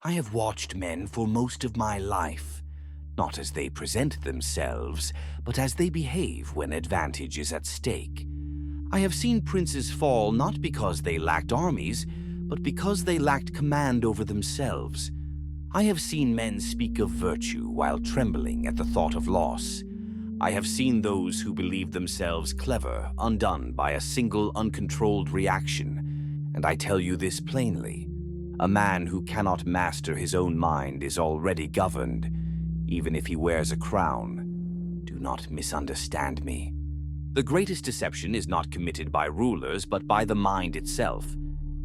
I have watched men for most of my life, not as they present themselves, but as they behave when advantage is at stake. I have seen princes fall not because they lacked armies, but because they lacked command over themselves. I have seen men speak of virtue while trembling at the thought of loss. I have seen those who believed themselves clever undone by a single uncontrolled reaction, and I tell you this plainly. A man who cannot master his own mind is already governed, even if he wears a crown. Do not misunderstand me. The greatest deception is not committed by rulers, but by the mind itself.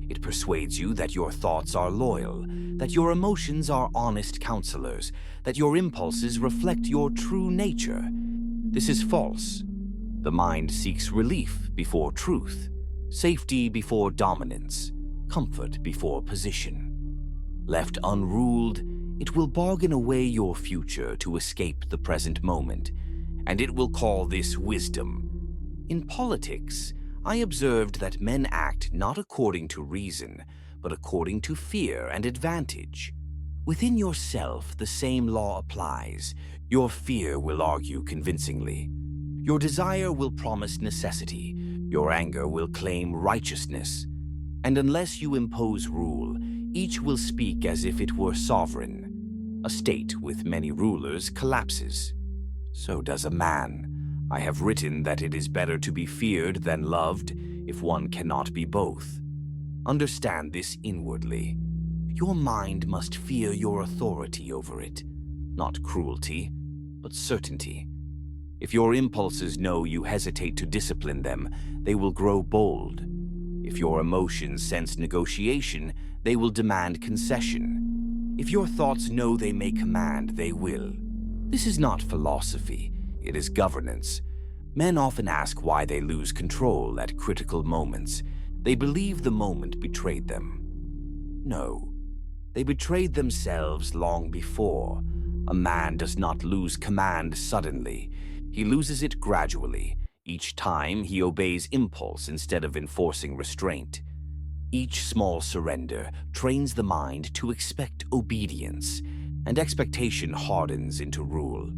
It persuades you that your thoughts are loyal, that your emotions are honest counselors, that your impulses reflect your true nature. This is false. The mind seeks relief before truth, safety before dominance, comfort before position. Left unruled, it will bargain away your future to escape the present moment, and it will call this wisdom. In politics, I observed that men act not according to reason, but according to fear and advantage. Within yourself, the same law applies. Your fear will argue convincingly. Your desire will promise necessity. Your anger will claim righteousness. And unless you impose rule, each will speak as if it were sovereign. A state with many rulers collapses. So does a man. I have written that it is better to be feared than loved if one cannot be both. Understand this inwardly. Your mind must fear your authority over it, not cruelty, but certainty. If your impulses know you hesitate to discipline them, they will grow bold. If your emotions sense negotiation, they will demand concession. If your thoughts know they may command, they will. This is not philosophy. It is governance. Men often ask why they lose control at critical moments. They believe the moment betrayed them. No, they betrayed themselves long before. A man does not lose command suddenly. He loses it gradually. Each time he obeys impulse instead of enforcing restraint. Each small surrender trains the mind to expect obedience, and expectation hardens into rule.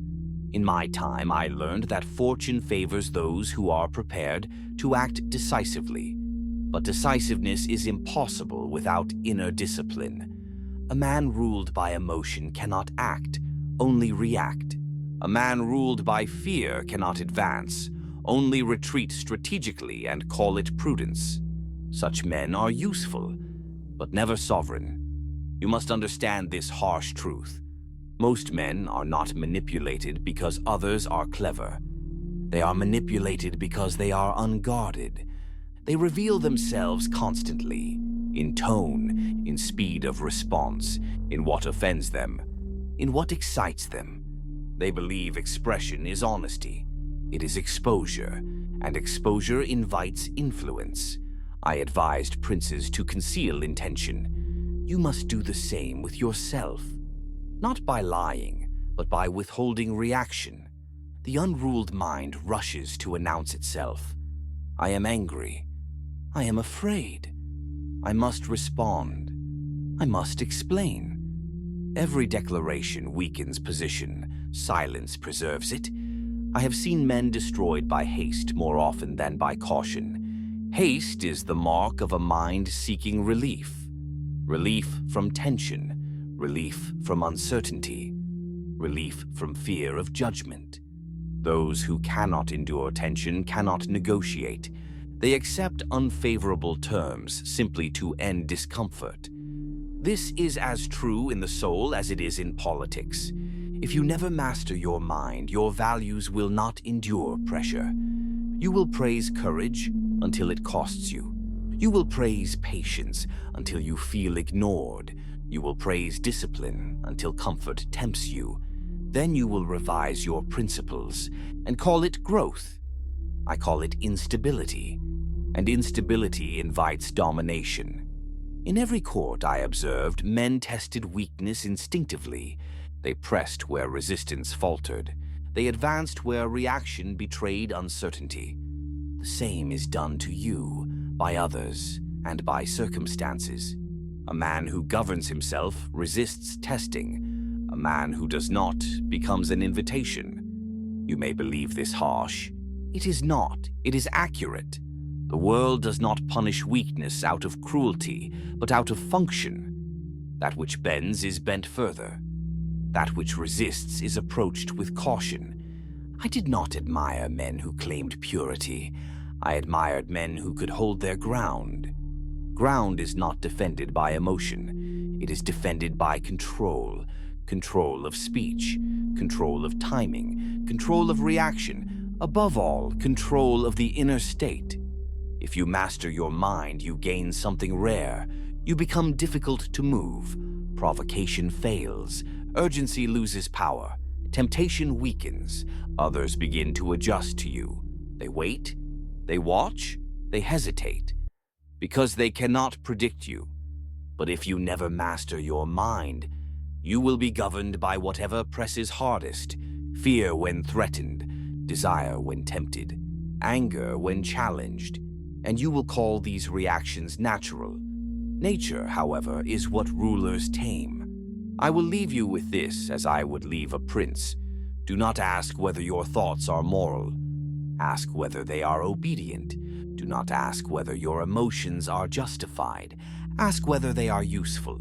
In my time, I learned that fortune favors those who are prepared to act decisively. But decisiveness is impossible without inner discipline. A man ruled by emotion cannot act, only react. A man ruled by fear cannot advance, only retreat strategically and call it prudence. Such men are useful, but never sovereign. You must understand this harsh truth. Most men are not manipulated because others are clever. They are manipulated because they are unguarded. They reveal themselves constantly, in tone, in speed of response, in what offends them, in what excites them. They believe expression is honesty. It is exposure, and exposure invites influence. I advised princes to conceal intention. You must do the same with yourself. Not by lying, but by withholding reaction. The unruled mind rushes to announce itself. I am angry. I am afraid. I must respond. I must explain. Every declaration weakens position. Silence preserves it. I have seen men destroyed by haste more often than by caution. Haste is the mark of a mind seeking relief. Relief from tension. Relief from uncertainty, relief from fear of judgment. Those who cannot endure tension cannot negotiate. They accept unfavorable terms simply to end discomfort. This is as true in the soul as it is in politics. If you never master your mind, your values will not endure pressure. You will praise courage until it costs you. You will praise patience until you feel ignored. You will praise discipline until comfort tempts you. Then you will revise your principles and call it growth. I call it instability, and instability invites domination. In every court I observed, men tested weakness instinctively. They pressed where resistance faltered. They advanced where reaction betrayed uncertainty. The same is done to you, by others, and by circumstances. A man who governs himself resists testing. A man who does not becomes an invitation. You may believe this harsh. It is not. It is accurate. The world does not punish weakness out of cruelty, but out of function. That which bends is bent further. That which resists is approached with caution. I did not admire men who claimed purity. I admired men who could hold their ground. Ground is not defended by emotion. It is defended by control. Control of speech, control of timing, control of reaction, above all, control of the inner state. If you master your mind, you gain something rare. You become difficult to move. Provocation fails. Urgency loses power. Temptation weakens. Others begin to adjust to you. They wait. They watch. They hesitate. Because they cannot predict you. But if you never master your mind, you will be governed by whatever presses hardest. Fear when threatened. Desire when tempted. Anger when challenged. And you will call these reactions natural. Nature, however, is what rulers tame. I will leave you with this as I would leave a prince. Do not ask whether your thoughts are moral. Ask whether they are obedient. Do not ask whether your emotions are justified. Ask whether they are useful.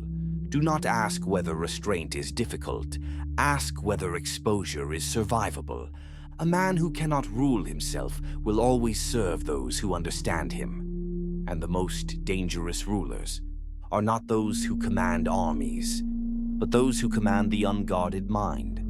Do not ask whether restraint is difficult. Ask whether exposure is survivable. A man who cannot rule himself will always serve those who understand him. And the most dangerous rulers are not those who command armies, but those who command the unguarded mind.